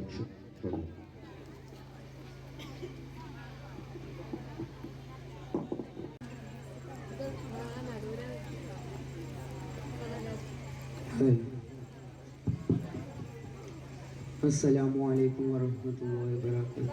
action. Assalamu alaikum warahmatullahi wabarakatuh.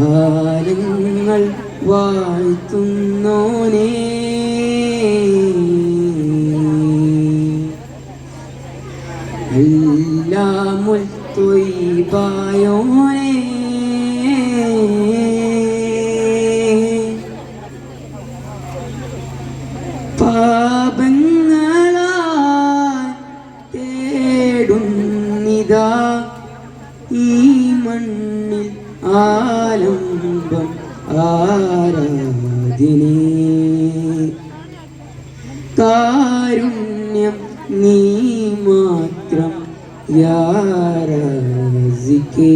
ആലങ്ങൾ വാഴ്ത്തുന്നോനേ എല്ലാമുൽ ത്വയ്യിബായോനേ പാപങ്ങളാൽ തേടുന്നിതാ ഈ മണ്ണിൽ ആലംബം ആരാധിനേ കാരുണ്യം നീ മാത്രം യാ റാസിഖേ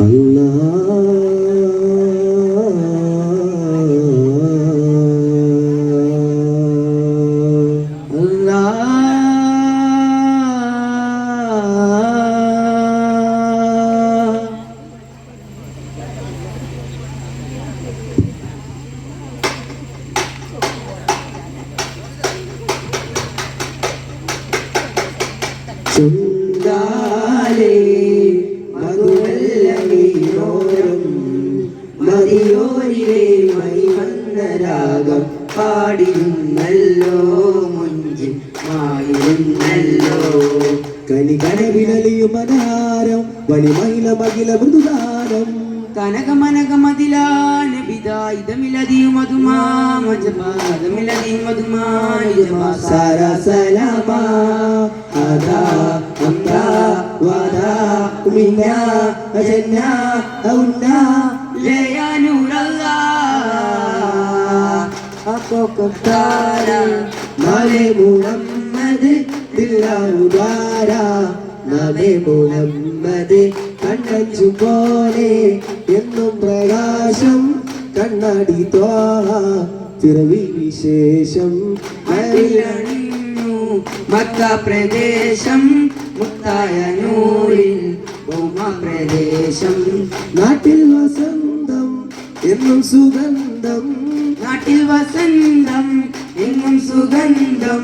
അല്ലാഹ് ചുണ്ടാലേ മധുവല്ലമീനോരം മതിയോരിലെ മണിമന്ദരാഗം പാടിരുന്നല്ലോ മുഞ്ചിൽ മായിരുന്നല്ലോ കലികനവിനലിയും മനഹാരം വലിമഹില മകില മൃദുദാനം കനകമനകമതിലാണ് ബിദായിദമിലദിയും മധുമാമജപാദമിലദിയും മധുമാനിജപാസാരാ സലാമാ അദാ അംറാ വദാ മിന്നാ അജന്നാ ഔന്നാ ലയാ നൂറല്ലാഹ് അഖോഖതാര നാലേ മുഹമ്മദ് ദില്ലാഹുദാര നാലേ മുഹമ്മദ് കണ്ണച്ചു പോലെ എന്നും പ്രകാശം കണ്ണാടി ത്വാഹ പിറവി വിശേഷം മക്ക പ്രദേശം മുത്തായ നൂറിൽ ഭൗമ പ്രദേശം നാട്ടിൽ വസന്തം എന്നും സുഗന്ധം നാട്ടിൽ വസന്തം എന്നും സുഗന്ധം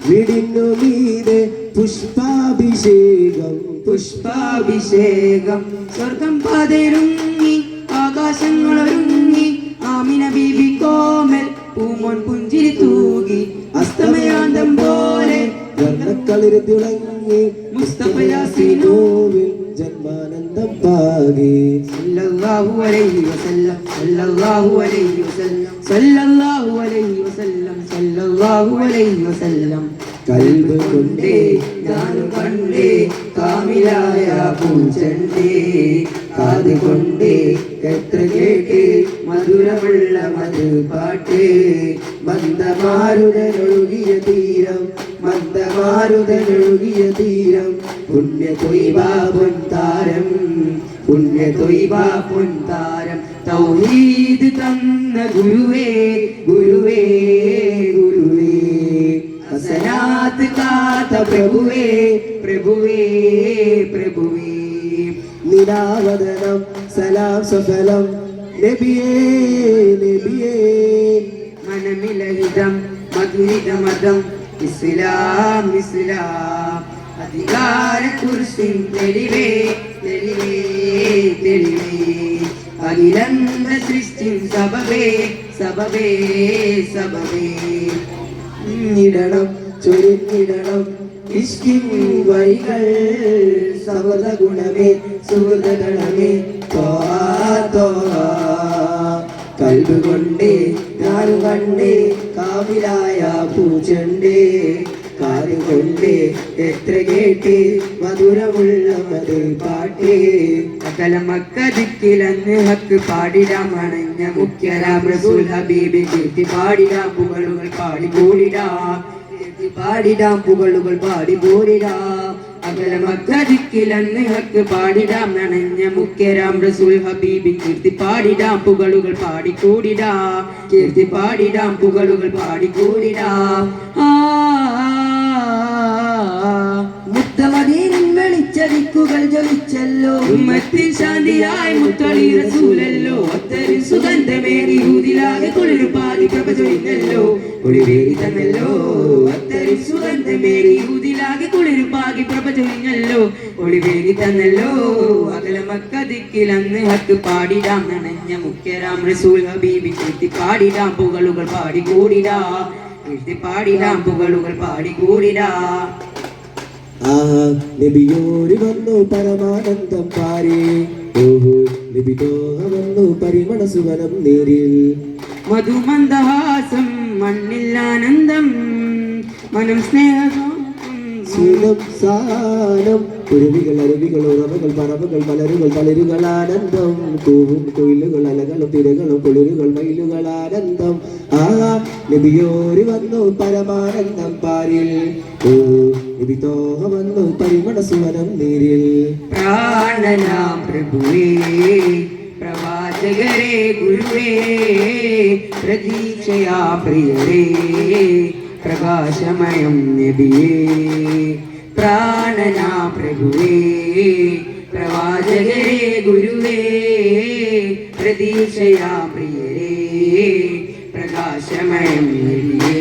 വീടിനു മീതെ പുഷ്പാഭിഷേകം പുഷ്പാഭിഷേകം സ്വർഗം പതിരുങ്ങി ആകാശങ്ങളൊരുങ്ങി ആമിന ബീബി കോമൽ പൂമോൻ പുഞ്ചിരി തൂകി അസ്തമയാന്തം പോലെ വർണ്ണക്കളിര് തിളങ്ങി മുസ്തഫ യാസീനോവിൽ ജന്മാനന്ദം പാകി സല്ലല്ലാഹു അലൈഹി വസല്ലം സല്ലല്ലാഹു അലൈഹി വസല്ലം സല്ലല്ലാഹു അലൈഹി വസല്ലം സല്ലല്ലാഹു അലൈഹി വസല്ലം കൽബ് കൊണ്ടേ ഞാനും കണ്ടേ കാമിലായ പൂച്ചണ്ടേ കാത് കൊണ്ടേ എത്ര കേട്ട് മധുരമുള്ള മധുപാട്ട് മന്ദമാരുതനൊഴുകിയ തീരം മന്ദമാരുതനൊഴുകിയ തീരം പുണ്യ തൊയ്ബാ പൊൻതാരം പുണ്യ തൊയ്ബാ പൊൻതാരം തൗഹീദ് തന്ന ഗുരുവേ ഗുരുവേ ഗുരുവേ ഹസനാത്ത് കാത്ത പ്രഭുവേ പ്രഭുവേ പ്രഭുവേ നിരാവദനം സലാം സഫലം നബിയേ നബിയേ മനമിലഹിതം മധുരിത മതം ഇസ്ലാം ഇസ്ലാം അധികാര കുർസി തെളിവേ തെളിവേ തെളിവേ അഖിലന്ത സൃഷ്ടി സബബേ സബബേ സബബേ ഇടണം ചൊരിഞ്ഞിടണം ഇഷ്കിൻ വഴികൾ സവത ഗുണമേ സുഹൃത ഗണമേ കൽബ് കൊണ്ടേ ഞാനും കണ്ടേ കാവിലായ പൂച്ചണ്ടേ കാത് കൊണ്ടേ എത്ര കേട്ട് മധുരമുള്ള മധു പാട്ടേ അകല മക്ക ദിക്കിലന്ന് ഹക്ക് പാടിടാം അണഞ്ഞ മുഖ്യരാം റസൂൽ ഹബീബി കീർത്തി പാടിടാം പുകളുകൾ പാടി കൂടിടാം പാടിടാം പുകളുകൾ പാടി പോരിടാം അകലമക്കതിക്കിലന്ന് ഹക്ക് പാടിടാം നനഞ്ഞ മുഖ്യരാം റസൂൽ ഹബീബിൻ കീർത്തി പാടിടാം പുകളുകൾ പാടിക്കൂടിടാം കീർത്തി പാടിടാം പുകളുകൾ പാടിക്കൂടിടാം മുത്തമദീനിൻ വെളിച്ചടിക്കുകൾ ജ്വലിച്ചല്ലോ ഉമ്മത്തിൽ ശാന്തിയായി മുത്തളി റസൂലല്ലോ ഒത്തരി സുഗന്ധമേറി ഊതിലാകെ കുളിരു പാതി പ്രഭ ചൊരിഞ്ഞല്ലോ ഒളിവേരി തന്നല്ലോ ഒത്തരി സുഗന്ധമേറി ഊതിലാകെ കുളിരു പാകി പ്രഭ ചൊരിഞ്ഞല്ലോ ഒളിവേരി തന്നല്ലോ അകലമക്കതിക്കിലന്ന് ഹക്ക് പാടിടാം നനഞ്ഞ മുഖ്യരാം റസൂൽ ഹബീബിൻ കീർത്തി പാടിടാം പുകളുകൾ പാടിക്കൂടിടാം കീർത്തി പാടിടാം പുകളുകൾ പാടിക്കൂടിടാം നബിയോരി വന്നു പരമാനന്ദം പാരി ഓഹോ നബി തോഹ വന്നു പരിമള സുവനം നേരിൽ മധുമന്ദഹാസം മണ്ണിൽ ആനന്ദം മനം സ്നേഹം സുഖം സാനം കുരുവികൾ അരുവികൾ ഉറവുകൾ പറവുകൾ മലരുകൾ തളിരുകൾ ആനന്ദം കൂവും കൊയിലുകൾ അലകളും തിരകളും കുളിരുകൾ മയിലുകൾ ആനന്ദം നബിയോരി വന്നു പരമാനന്ദം പാരിൽ ഓ നബി തോഹ വന്നു പരിമള സുവനം നീരിൽ പ്രാണനാം പ്രഭുവേ പ്രവാചകരേ ഗുരുവേ പ്രതീക്ഷയാ പ്രിയരേ പ്രകാശമയം നബിയേ പ്രാണനാ പ്രഭുവേ പ്രവാചകരേ ഗുരുവേ പ്രതീക്ഷയാ പ്രിയരേ പ്രകാശമയം നബിയേ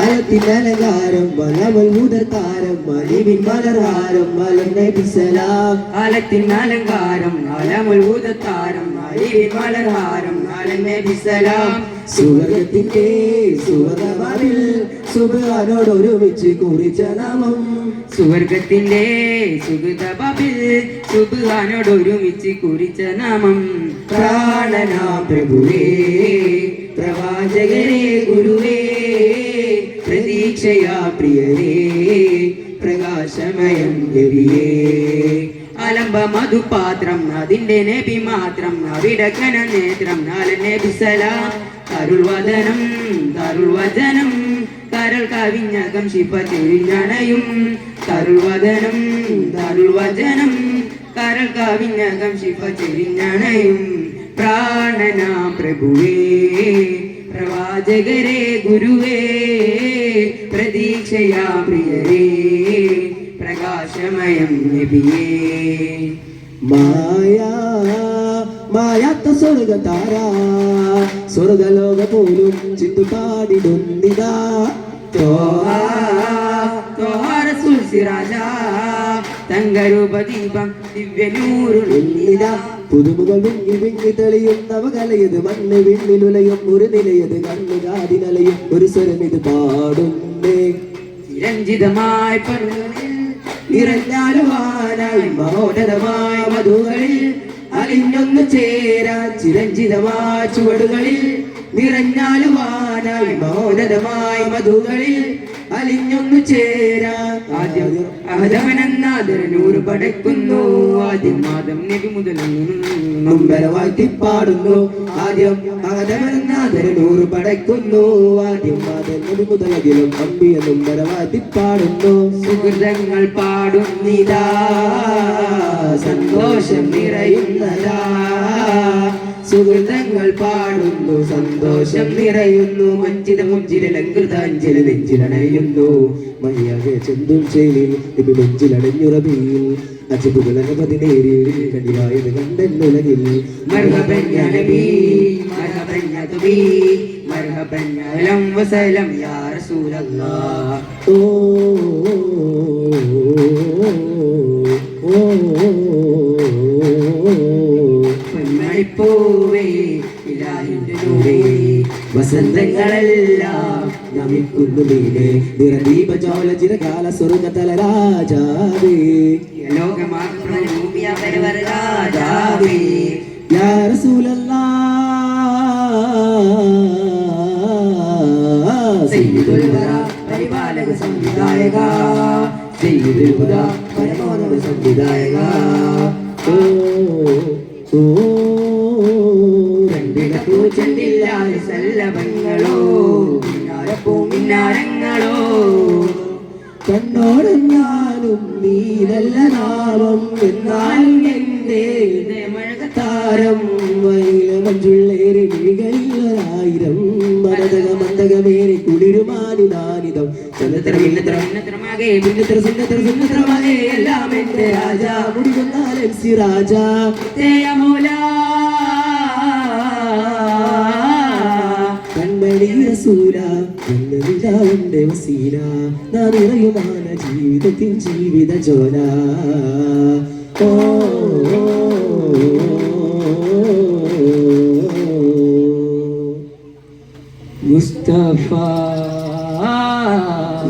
അലത്തിനലങ്കാരം മലമൽ മുതർത്താരം മലിവിൻ മലർഹാരം മലം നബി സലാം ആലത്തിൻ അലങ്കാരം അലമുൽ ഭൂതത്താരം അലിവിൻ മലർഹാരം അലൻ നബി സലാം സുവർഗത്തിന്റെ സുവർഗവാനിൽ സുബ്ഹാനോട് ഒരുമിച്ച് കുറിച്ച നാമം സുവർഗത്തിന്റെ സുഗതബിൽ സുബ്ഹാനോട് ഒരുമിച്ച് കുറിച്ച നാമം പ്രാണനാ പ്രഭുവേ പ്രവാചകരേ ഗുരുവേ പ്രതീക്ഷയാ പ്രിയരേ പ്രകാശമയം നബിയേ അലംബ മധുപാത്രം അതിന്റെ നബി മാത്രം അവിടക്കന നേത്രം നാലൻ നബി സലാം കരുൾവദനം കരുൾവചനം കരൾ കവിഞ്ഞകം ശിപ തിരിഞ്ഞണയും കരുൾവദനം കരുൾവചനം കരൾ കവിഞ്ഞകം ശിപ തിരിഞ്ഞണയും പ്രാണനാ പ്രഭുവേ പ്രവാചകരേ ഗുരുവേ പ്രതീക്ഷയാ പ്രിയരേ പ്രകാശമയം നബിയേ മായാത്ത സ്വർഗതാര സ്വർഗലോക പോലും ചിന്തുപാടിടുന്നിതാ റസൂൽ സിറാജ തങ്കരൂപദീപം ദിവ്യനൂറുന്നിതാ പുതുമുകൾ വിങ്ങി വിങ്ങി തെളിയുന്നവ കലയത് മണ്ണ് വിണ്ണിലുലയും ഒരു നിലയത് കണ്ണു കാതിനലയും ഒരു സ്വരം ഇത് പാടുന്നേ ചിരഞ്ജിതമായി നിറഞ്ഞാലുവാനായി മഹോദരമായ മധുകളിൽ അലിഞ്ഞൊന്നു ചേരാൻ ചിരഞ്ജിതമായ ചുവടുകളിൽ നിറഞ്ഞാലുവാനായി മഹോദരമായ മധുകളിൽ അലിഞ്ഞൊന്നു ചേരാൻ ആദ്യം അഹദവനെന്നാദരനൂറ് പടക്കുന്നു ആദ്യം മാതം നബി മുതൽ മുമ്പരവാഴ്ത്തി പാടുന്നു ആദ്യം അഹദവനെന്നാദരനൂറ് പടയ്ക്കുന്നു ആദ്യം മാതം നബി മുതലകിലും അമ്പിയ മുമ്പരവാഴ്ത്തി പാടുന്നു സുഹൃതങ്ങൾ പാടുന്നിതാ സന്തോഷം നിറയുന്നതാ സുഹൃതങ്ങൾ പാടുന്നു സന്തോഷം നിറയുന്നു മഞ്ചിത മുഞ്ചിലങ്കൃതാഞ്ചില നെഞ്ചിലണയുന്നു മയ്യാകെ ചെന്തും ശൈലിൽ നബി നെഞ്ചിലടഞ്ഞുറബിയിൽ അജബുകൾ അനവധി നേരിൽ കണ്ടിലായത് കണ്ടെന്നുലകിൽ മർഹബൻ യാ നബി മർഹബൻ യാ തുബി മർഹബൻ അഹ്ലൻ വസഹലൻ യാ റസൂലല്ലാഹ് ഓ പൂവേ ഇലാഹിന്റെ നൂറേ വസന്തങ്ങളെല്ലാം നമിക്കുന്നു നീനെ നിറദീപ ചോല ചിരകാല സ്വർഗതല രാജാവേ ലോകമാകെ രാജാവേ യാ റസൂലല്ലാഹ് സയ്യിദുൽ വറാ പരിപാലക സംവിധായക സയ്യിദുൽ ഹുദാ പരമോന്നത സംവിധായക കണ്ടിടപ്പൂ ചെണ്ടില്ലായ സല്ലഭങ്ങളോ മിന്നാരപ്പൂ മിന്നാരങ്ങളോ കണ്ണോടഞ്ഞാലും നല്ല നാമം എന്നാലും എന്റെ ഹൃദയമഴകത്താരം വൈല മഞ്ചുള്ളേരി മിഴികളിലൊരായിരം മരതക മന്ദകമേറെ കുളിരുമാനിദാനിതം ചന്ദ്ര ഭിന്നത്രമാകെ ഭിന്നത്ര സുന്നത്ര സുന്നത്രമാകെ എല്ലാം എന്റെ രാജാ മുടികൊന്നാൽ MC രാജാ തേയമൂല കൺമണി റസൂല കണ്ണനിലാവന്റെ വസീല നാനിറയുமான ജീവിതത്തിൻ ജീവിത ജോല ഓ മുസ്തഫ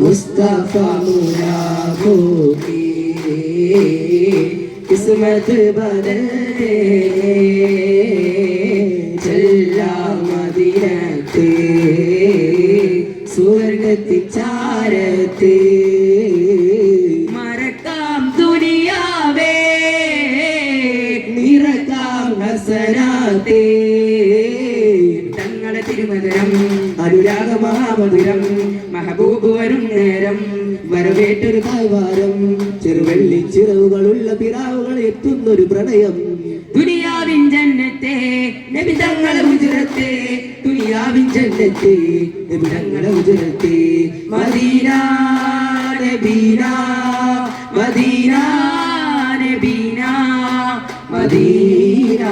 മുസ്തഫ മുരാദോ की किस्मत बदल दे चल्ला മദീനത്തെ സുവർഗത്തിൻ ചാരത്തെ മറക്കാം ദുനിയാവേ നിറക്കാം ഹസനാത്തെ തങ്ങളെ തിരുമധുരം അനുരാഗ മഹാമധുരം മഹബൂബ് വരും നേരം വരവേറ്റൊരു തായ്വാരം ചെറുവെള്ളി ചിറവുകളുള്ള പിറാവുകൾ എത്തുന്നൊരു പ്രണയം ദുനിയാവിൻ ജന്നത്തെ നബി തങ്ങളെ ഉജറത്തെ ദുനിയാവിൻ ജന്നത്തെ നബി തങ്ങളെ ഉജറത്തെ മദീന നബീന മദീന നബീന മദീന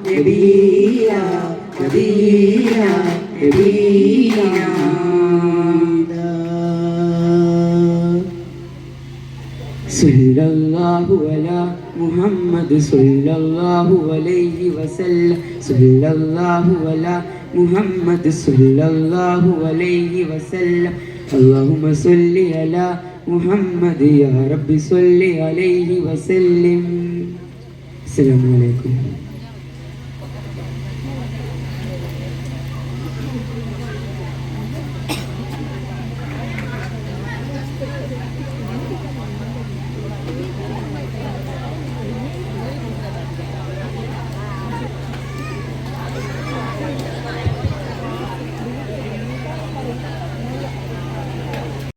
നബീന മദീന നബീന സല്ലല്ലാഹു അലാ മുഹമ്മദ് സല്ലല്ലാഹു അലൈഹി വസല്ലം സല്ലല്ലാഹു അലാ മുഹമ്മദ് സല്ലല്ലാഹു അലൈഹി വസല്ലം അല്ലാഹുമ്മ സല്ലി അലാ മുഹമ്മദ് യാ റബ്ബി സല്ലി അലൈഹി വസല്ലം അസ്സലാമു അലൈക്കും